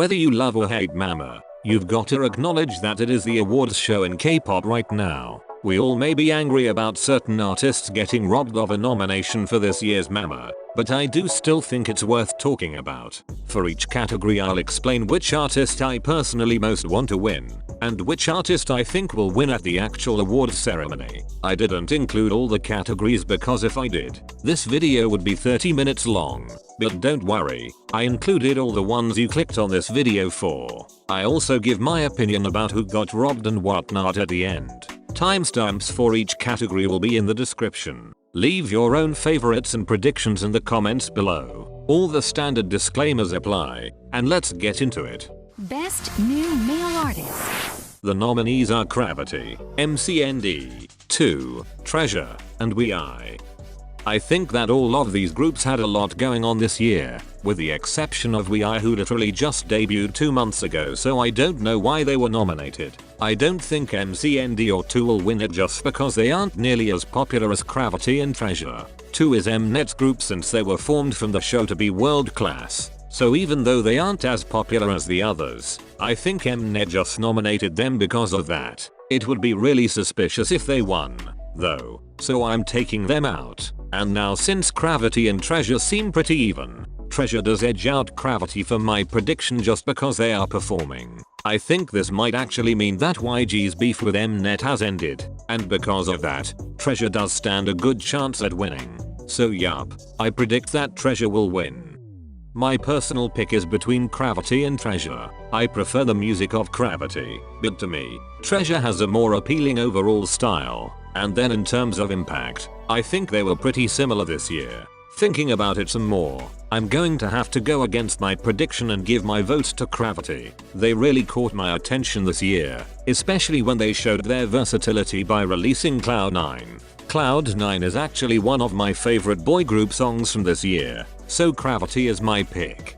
Whether you love or hate Mama, you've got to acknowledge that it is the awards show in K-pop right now. We all may be angry about certain artists getting robbed of a nomination for this year's Mama, but I do still think it's worth talking about. For each category I'll explain which artist I personally most want to win, and which artist I think will win at the actual awards ceremony. I didn't include all the categories because if I did, this video would be 30 minutes long. But don't worry, I included all the ones you clicked on this video for. I also give my opinion about who got robbed and whatnot at the end. Timestamps for each category will be in the description. Leave your own favorites and predictions in the comments below. All the standard disclaimers apply, and let's get into it. Best New Male Artist. The nominees are Gravity, MCND, 2, Treasure, and WE. I think that all of these groups had a lot going on this year, with the exception of WE who literally just debuted 2 months ago, so I don't know why they were nominated. I don't think MCND or 2 will win it just because they aren't nearly as popular as Gravity and Treasure. 2 is Mnet's group since they were formed from the show to be world class, so even though they aren't as popular as the others, I think Mnet just nominated them because of that. It would be really suspicious if they won, though, so I'm taking them out. And now since Gravity and Treasure seem pretty even, Treasure does edge out Gravity for my prediction just because they are performing. I think this might actually mean that YG's beef with Mnet has ended, and because of that, Treasure does stand a good chance at winning. So yup, I predict that Treasure will win. My personal pick is between Gravity and Treasure. I prefer the music of Gravity, but to me, Treasure has a more appealing overall style. And then in terms of impact, I think they were pretty similar this year. Thinking about it some more, I'm going to have to go against my prediction and give my vote to Gravity. They really caught my attention this year, especially when they showed their versatility by releasing Cloud9. Cloud9 is actually one of my favorite boy group songs from this year, so Gravity is my pick.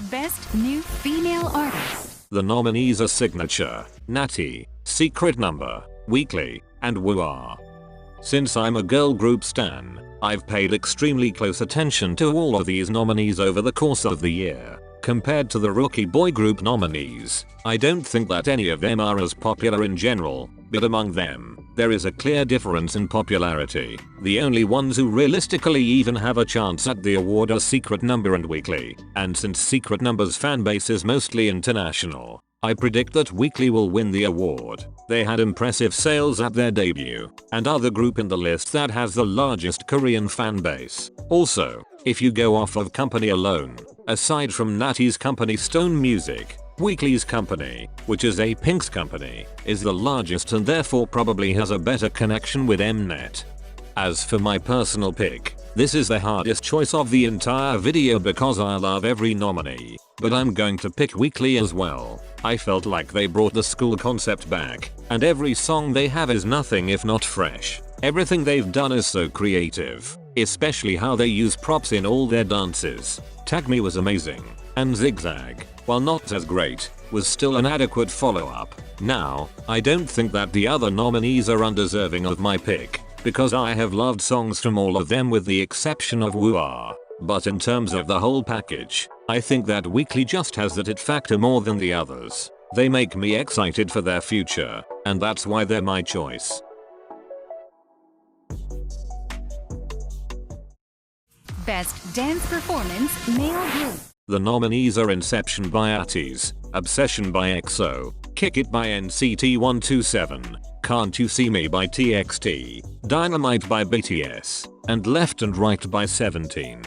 Best New Female Artist. The nominees are Signature, Natty, Secret Number, Weekly, and WE. Since I'm a girl group stan, I've paid extremely close attention to all of these nominees over the course of the year. Compared to the rookie boy group nominees, I don't think that any of them are as popular in general, but among them, there is a clear difference in popularity. The only ones who realistically even have a chance at the award are Secret Number and Weekly, and since Secret Number's fanbase is mostly international, I predict that Weekly will win the award. They had impressive sales at their debut, and are the group in the list that has the largest Korean fanbase. Also, if you go off of company alone, aside from Natty's company Stone Music, Weekly's company, which is A-Pink's company, is the largest and therefore probably has a better connection with Mnet. As for my personal pick, this is the hardest choice of the entire video because I love every nominee, but I'm going to pick Weekly as well. I felt like they brought the school concept back, and every song they have is nothing if not fresh. Everything they've done is so creative, especially how they use props in all their dances. Tag Me was amazing, and Zigzag, while not as great, was still an adequate follow-up. Now, I don't think that the other nominees are undeserving of my pick, because I have loved songs from all of them with the exception of WE. But in terms of the whole package, I think that Weekly just has that it factor more than the others. They make me excited for their future, and that's why they're my choice. Best Dance Performance Male Group. The nominees are Inception by AOTY, Obsession by EXO, Kick It by NCT 127, Can't You See Me by TXT, Dynamite by BTS, and Left and Right by 17.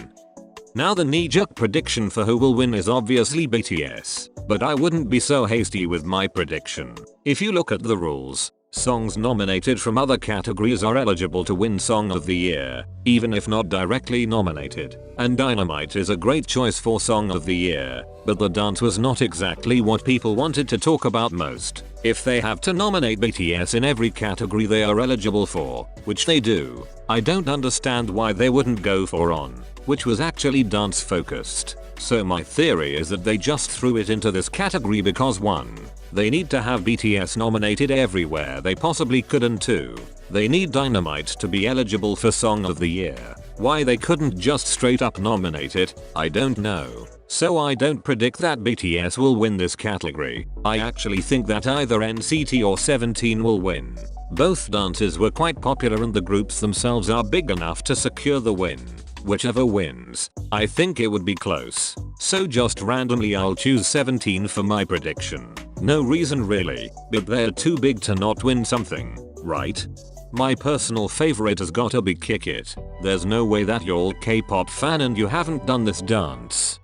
Now the knee-jerk prediction for who will win is obviously BTS, but I wouldn't be so hasty with my prediction. If you look at the rules, songs nominated from other categories are eligible to win Song of the Year, even if not directly nominated, and Dynamite is a great choice for Song of the Year, but the dance was not exactly what people wanted to talk about most. If they have to nominate BTS in every category they are eligible for, which they do, I don't understand why they wouldn't go for On, which was actually dance focused. So my theory is that they just threw it into this category because 1. They need to have BTS nominated everywhere they possibly could, and 2. They need Dynamite to be eligible for Song of the Year. Why they couldn't just straight up nominate it, I don't know. So I don't predict that BTS will win this category. I actually think that either NCT or 17 will win. Both dances were quite popular and the groups themselves are big enough to secure the win. Whichever wins, I think it would be close. So just randomly I'll choose 17 for my prediction. No reason really, but they're too big to not win something, right? My personal favorite has gotta be Kick It. There's no way that you're all K-pop fan and you haven't done this dance.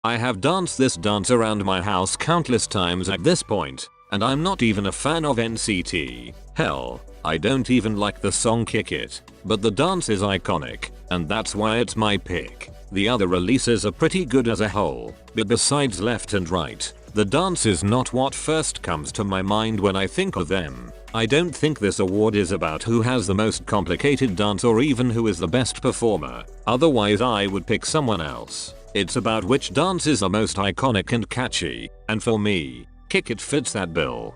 I have danced this dance around my house countless times at this point, and I'm not even a fan of NCT. Hell, I don't even like the song Kick It, but the dance is iconic, and that's why it's my pick. The other releases are pretty good as a whole, but besides Left and Right, the dance is not what first comes to my mind when I think of them. I don't think this award is about who has the most complicated dance or even who is the best performer, otherwise I would pick someone else. It's about which dances are most iconic and catchy, and for me, Kick It fits that bill.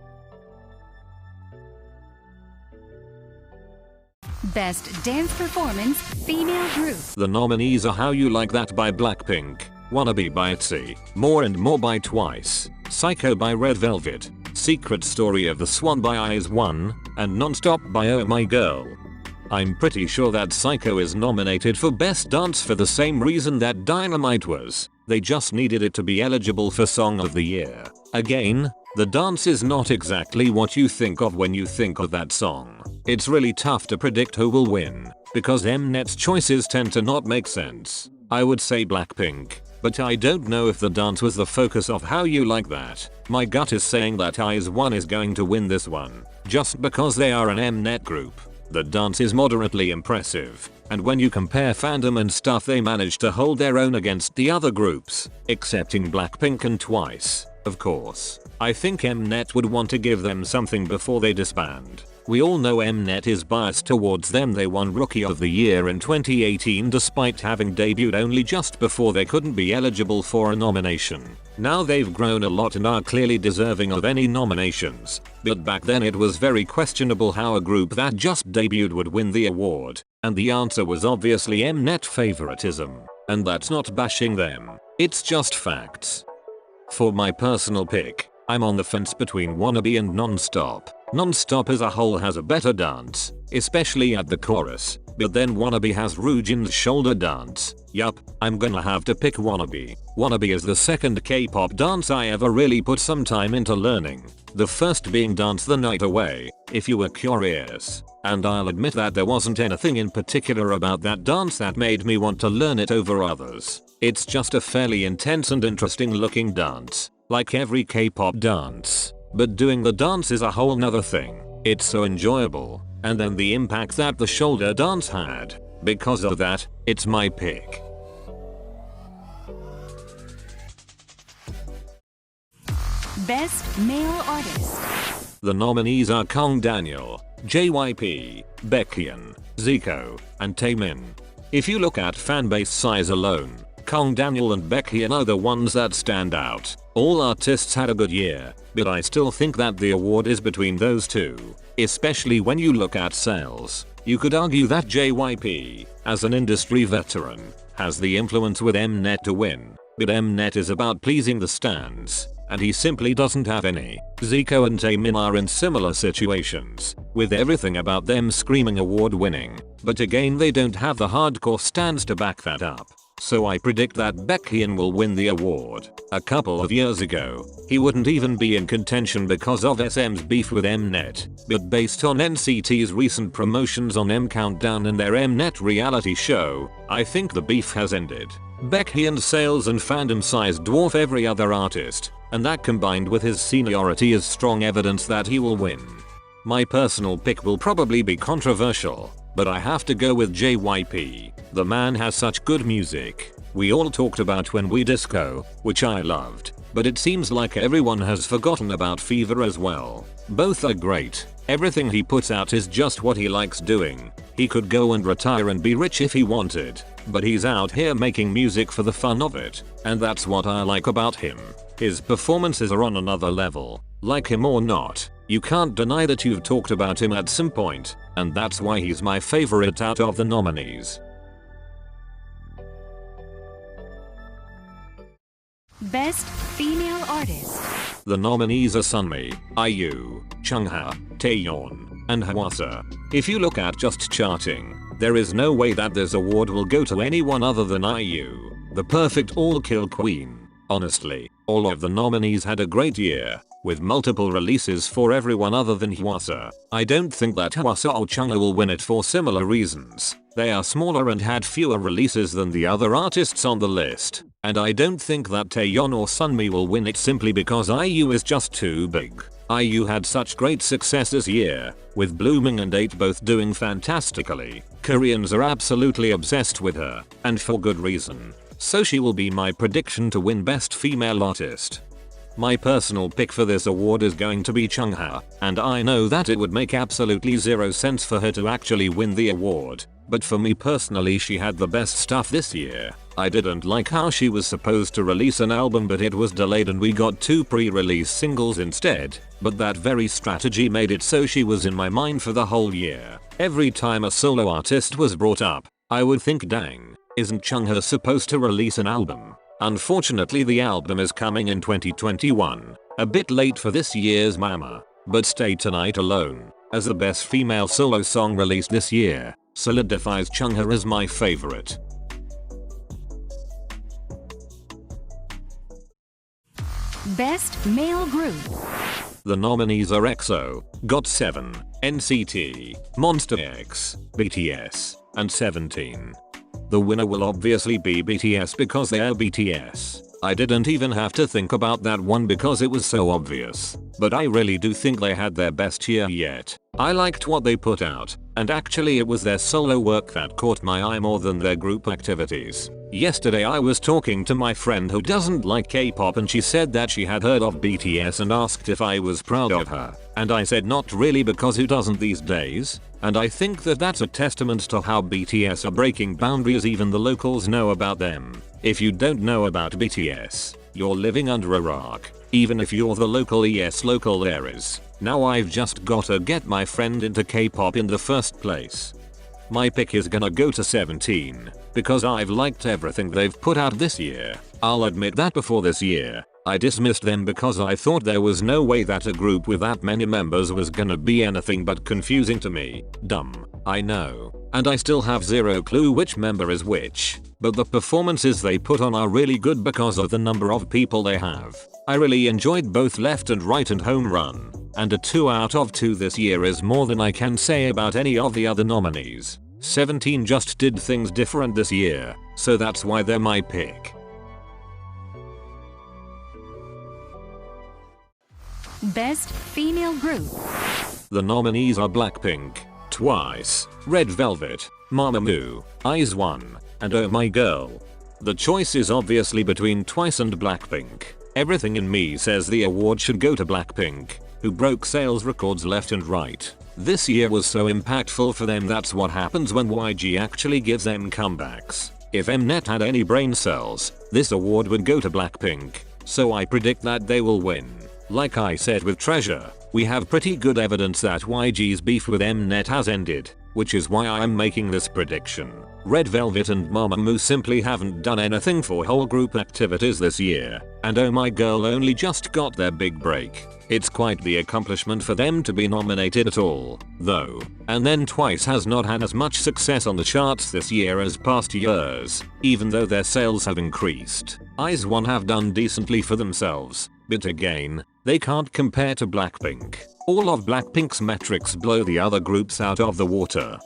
Best Dance Performance Female Group. The nominees are How You Like That by Blackpink, Wannabe by AOTY, More and More by Twice, Psycho by Red Velvet, Secret Story of the Swan by imovie, and Nonstop by Oh My Girl. I'm pretty sure that Psycho is nominated for Best Dance for the same reason that Dynamite was. They just needed it to be eligible for Song of the Year. Again, the dance is not exactly what you think of when you think of that song. It's really tough to predict who will win, because Mnet's choices tend to not make sense. I would say Blackpink, but I don't know if the dance was the focus of How You Like That. My gut is saying that imovie is going to win this one, just because they are an Mnet group. The dance is moderately impressive, and when you compare fandom and stuff they managed to hold their own against the other groups, excepting Blackpink and Twice, of course. I think Mnet would want to give them something before they disband. We all know Mnet is biased towards them. They won Rookie of the Year in 2018 despite having debuted only just before they couldn't be eligible for a nomination. Now they've grown a lot and are clearly deserving of any nominations, but back then it was very questionable how a group that just debuted would win the award, and the answer was obviously Mnet favoritism. And that's not bashing them, it's just facts. For my personal pick, I'm on the fence between Wannabe and Nonstop. Nonstop as a whole has a better dance, especially at the chorus, but then Wannabe has Ryujin's shoulder dance. Yup, I'm gonna have to pick Wannabe. Wannabe is the second K-pop dance I ever really put some time into learning. The first being Dance the Night Away, if you were curious. And I'll admit that there wasn't anything in particular about that dance that made me want to learn it over others. It's just a fairly intense and interesting looking dance, like every K-pop dance. But doing the dance is a whole nother thing. It's so enjoyable, and then the impact that the shoulder dance had. Because of that, it's my pick. Best Male Artist. The nominees are Kang Daniel, JYP, Baekhyun, Zico, and Taemin. If you look at fanbase size alone, Kang Daniel and Baekhyun are the ones that stand out. All artists had a good year, but I still think that the award is between those two, especially when you look at sales. You could argue that JYP, as an industry veteran, has the influence with Mnet to win, but Mnet is about pleasing the stans, and he simply doesn't have any. Zico and Taemin are in similar situations, with everything about them screaming award winning, but again they don't have the hardcore stans to back that up. So I predict that Baekhyun will win the award. A couple of years ago, he wouldn't even be in contention because of SM's beef with Mnet, but based on NCT's recent promotions on M Countdown and their Mnet reality show, I think the beef has ended. Baekhyun's sales and fandom size dwarf every other artist, and that combined with his seniority is strong evidence that he will win. My personal pick will probably be controversial, but I have to go with JYP. The man has such good music. We all talked about When We Disco, which I loved, but it seems like everyone has forgotten about Fever as well. Both are great. Everything he puts out is just what he likes doing. He could go and retire and be rich if he wanted, but he's out here making music for the fun of it, and that's what I like about him. His performances are on another level. Like him or not, You can't deny that you've talked about him at some point, and that's why he's my favorite out of the nominees. Best Female Artist. The nominees are Sunmi, IU, Chungha, Taeyeon, and Hwasa. If you look at just charting, there is no way that this award will go to anyone other than IU, the perfect all-kill queen. Honestly, all of the nominees had a great year, with multiple releases for everyone other than Hwasa. I don't think that Hwasa or Chungha will win it for similar reasons. They are smaller and had fewer releases than the other artists on the list. And I don't think that Taeyeon or Sunmi will win it simply because IU is just too big. IU had such great success this year, with Blooming and 8 both doing fantastically. Koreans are absolutely obsessed with her, and for good reason. So she will be my prediction to win Best Female Artist. My personal pick for this award is going to be Chungha, and I know that it would make absolutely zero sense for her to actually win the award, but for me personally she had the best stuff this year. I didn't like how she was supposed to release an album but it was delayed and we got 2 pre-release singles instead, but that very strategy made it so she was in my mind for the whole year. Every time a solo artist was brought up, I would think, dang, isn't Chungha supposed to release an album? Unfortunately the album is coming in 2021, a bit late for this year's Mama, but Stay Tonight alone, as the best female solo song released this year, solidifies Chungha as my favorite. Best Male Group. The nominees are EXO, GOT7, NCT, Monster X, BTS, and 17. The winner will obviously be BTS because they are BTS. I didn't even have to think about that one because it was so obvious. But I really do think they had their best year yet. I liked what they put out, and actually it was their solo work that caught my eye more than their group activities. Yesterday I was talking to my friend who doesn't like K-pop and she said that she had heard of BTS and asked if I was proud of her. And I said not really because who doesn't these days? And I think that that's a testament to how BTS are breaking boundaries, even the locals know about them. If you don't know about BTS, you're living under a rock, even if you're the local local there is. Now I've just gotta get my friend into K-pop in the first place. My pick is gonna go to 17, because I've liked everything they've put out this year. I'll admit that before this year, I dismissed them because I thought there was no way that a group with that many members was gonna be anything but confusing to me. Dumb, I know. And I still have zero clue which member is which, but the performances they put on are really good because of the number of people they have. I really enjoyed both Left and Right and Home Run, and a 2 out of 2 this year is more than I can say about any of the other nominees. 17 just did things different this year, so that's why they're my pick. Best Female Group. The nominees are Blackpink, Twice, Red Velvet, Mamamoo, IZ*ONE, and Oh My Girl. The choice is obviously between Twice and Blackpink. Everything in me says the award should go to Blackpink, who broke sales records left and right. This year was so impactful for them. That's what happens when YG actually gives them comebacks. If Mnet had any brain cells, this award would go to Blackpink, so I predict that they will win. Like I said with Treasure, we have pretty good evidence that YG's beef with Mnet has ended, which is why I'm making this prediction. Red Velvet and Mamamoo simply haven't done anything for whole group activities this year, and Oh My Girl only just got their big break. It's quite the accomplishment for them to be nominated at all, though. And then Twice has not had as much success on the charts this year as past years, even though their sales have increased. IZ*ONE have done decently for themselves, but again, they can't compare to Blackpink. All of Blackpink's metrics blow the other groups out of the water.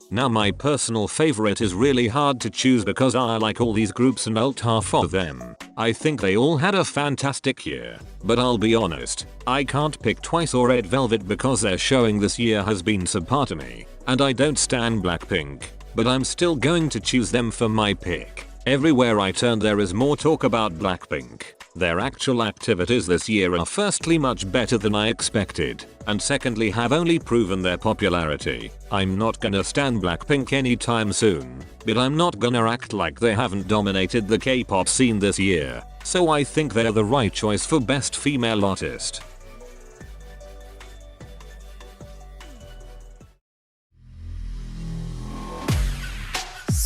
Now my personal favorite is really hard to choose because I like all these groups and alt half of them. I think they all had a fantastic year, but I'll be honest, I can't pick Twice or Red Velvet because their showing this year has been subpar to me, and I don't stan Blackpink, but I'm still going to choose them for my pick. Everywhere I turn there is more talk about Blackpink. Their actual activities this year are firstly much better than I expected, and secondly have only proven their popularity. I'm not gonna stan Blackpink anytime soon, but I'm not gonna act like they haven't dominated the K-pop scene this year, so I think they're the right choice for Best Female Artist.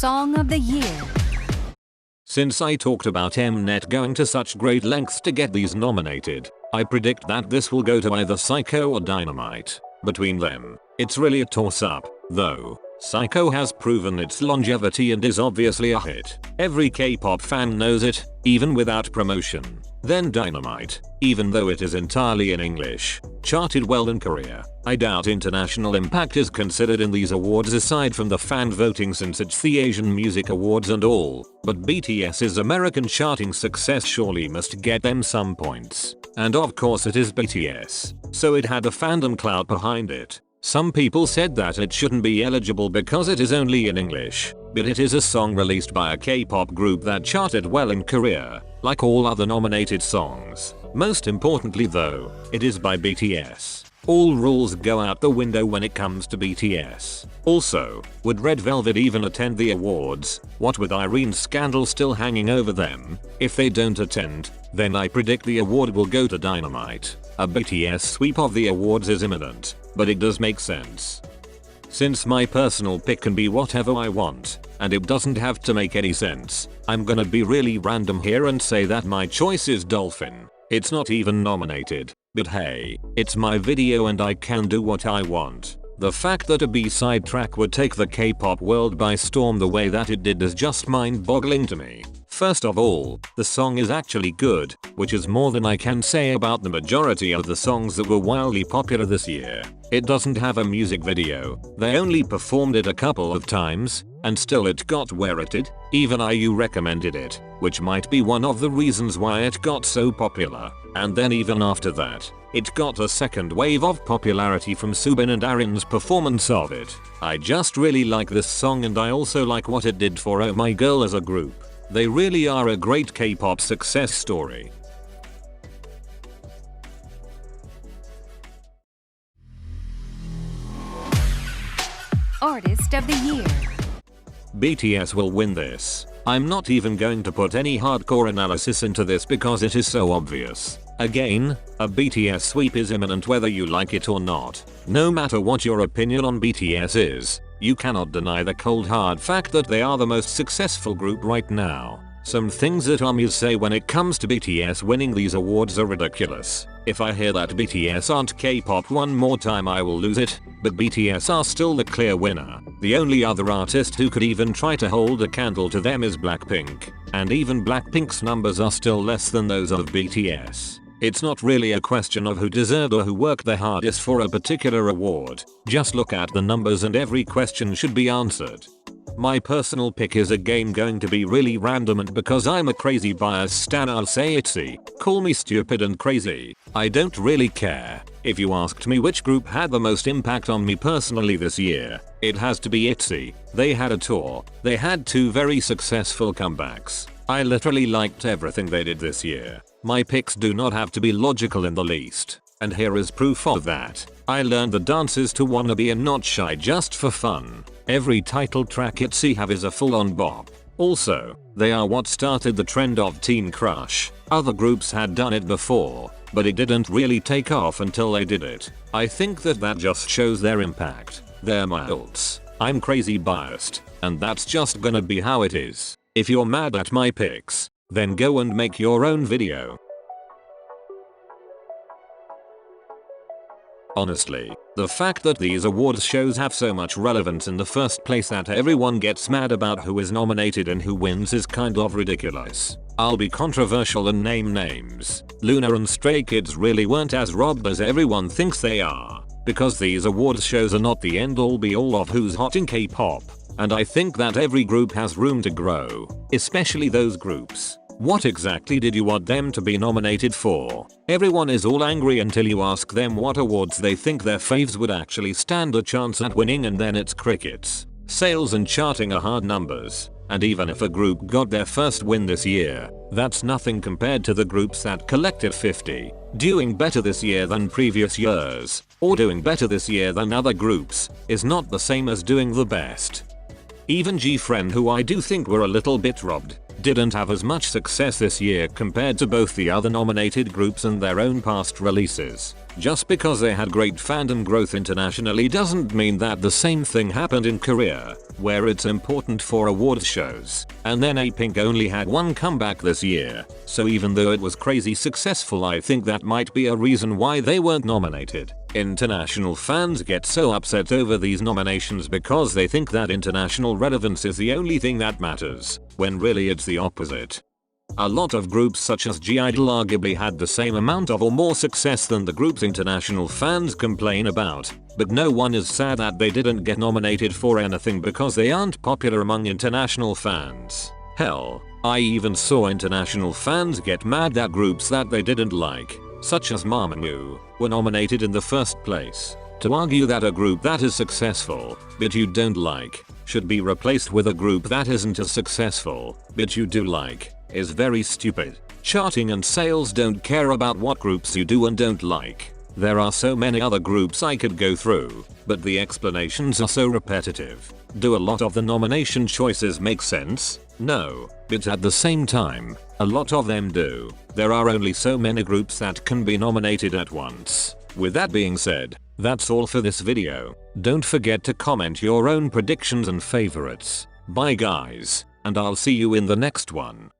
Song of the Year. Since I talked about Mnet going to such great lengths to get these nominated, I predict that this will go to either Psycho or Dynamite. Between them, it's really a toss-up, though. Psycho has proven its longevity and is obviously a hit. Every K-pop fan knows it, even without promotion. Then Dynamite, even though it is entirely in English, charted well in Korea. I doubt international impact is considered in these awards aside from the fan voting since it's the Asian Music Awards and all, but BTS's American charting success surely must get them some points. And of course it is BTS, so it had a fandom clout behind it. Some people said that it shouldn't be eligible because it is only in English, but it is a song released by a K-pop group that charted well in Korea, like all other nominated songs. Most importantly though, it is by BTS. All rules go out the window when it comes to BTS. Also, would Red Velvet even attend the awards? What with Irene's scandal still hanging over them? If they don't attend, then I predict the award will go to Dynamite. A BTS sweep of the awards is imminent, but it does make sense. Since my personal pick can be whatever I want, and it doesn't have to make any sense, I'm gonna be really random here and say that my choice is Dolphin. It's not even nominated, but hey, it's my video and I can do what I want. The fact that a B-side track would take the K-pop world by storm the way that it did is just mind-boggling to me. First of all, the song is actually good, which is more than I can say about the majority of the songs that were wildly popular this year. It doesn't have a music video, they only performed it a couple of times, and still it got where it did. Even IU recommended it, which might be one of the reasons why it got so popular. And then even after that, it got a second wave of popularity from Subin and Arin's performance of it. I just really like this song and I also like what it did for Oh My Girl as a group. They really are a great K-pop success story. Artist of the Year. BTS will win this. I'm not even going to put any hardcore analysis into this because it is so obvious. Again, a BTS sweep is imminent whether you like it or not. No matter what your opinion on BTS is, you cannot deny the cold hard fact that they are the most successful group right now. Some things that ARMYs say when it comes to BTS winning these awards are ridiculous. If I hear that BTS aren't K-pop one more time I will lose it, but BTS are still the clear winner. The only other artist who could even try to hold a candle to them is Blackpink, and even Blackpink's numbers are still less than those of BTS. It's not really a question of who deserved or who worked the hardest for a particular award. Just look at the numbers and every question should be answered. My personal pick is again going to be really random and because I'm a crazy bias stan I'll say AOTY. Call me stupid and crazy. I don't really care. If you asked me which group had the most impact on me personally this year, it has to be AOTY. They had a tour. They had two very successful comebacks. I literally liked everything they did this year. My picks do not have to be logical in the least. And here is proof of that. I learned the dances to Wanna Be and Not Shy just for fun. Every title track AOTY have is a full-on bop. Also, they are what started the trend of Teen Crush. Other groups had done it before, but it didn't really take off until they did it. I think that just shows their impact. They're my ults. I'm crazy biased, and that's just gonna be how it is. If you're mad at my picks, then go and make your own video. Honestly, the fact that these awards shows have so much relevance in the first place that everyone gets mad about who is nominated and who wins is kind of ridiculous. I'll be controversial and name names. Loona and Stray Kids really weren't as robbed as everyone thinks they are, because these awards shows are not the end all be all of who's hot in K-pop, and I think that every group has room to grow, especially those groups. What exactly did you want them to be nominated for? Everyone is all angry until you ask them what awards they think their faves would actually stand a chance at winning and then it's crickets. Sales and charting are hard numbers, and even if a group got their first win this year, that's nothing compared to the groups that collected 50. Doing better this year than previous years, or doing better this year than other groups, is not the same as doing the best. Even G-Friend, who I do think were a little bit robbed, didn't have as much success this year compared to both the other nominated groups and their own past releases. Just because they had great fandom growth internationally doesn't mean that the same thing happened in Korea, where it's important for awards shows. And then A-Pink only had one comeback this year, so even though it was crazy successful, I think that might be a reason why they weren't nominated. International fans get so upset over these nominations because they think that international relevance is the only thing that matters, when really it's the opposite. A lot of groups such as G-Idol arguably had the same amount of or more success than the groups international fans complain about, but no one is sad that they didn't get nominated for anything because they aren't popular among international fans. Hell, I even saw international fans get mad that groups that they didn't like, such as Mamamoo, were nominated in the first place. To argue that a group that is successful, but you don't like, should be replaced with a group that isn't as successful, but you do like, is very stupid. Charting and sales don't care about what groups you do and don't like. There are so many other groups I could go through, but the explanations are so repetitive. Do a lot of the nomination choices make sense? No, but at the same time, a lot of them do. There are only so many groups that can be nominated at once. With that being said, that's all for this video. Don't forget to comment your own predictions and favorites. Bye guys, and I'll see you in the next one.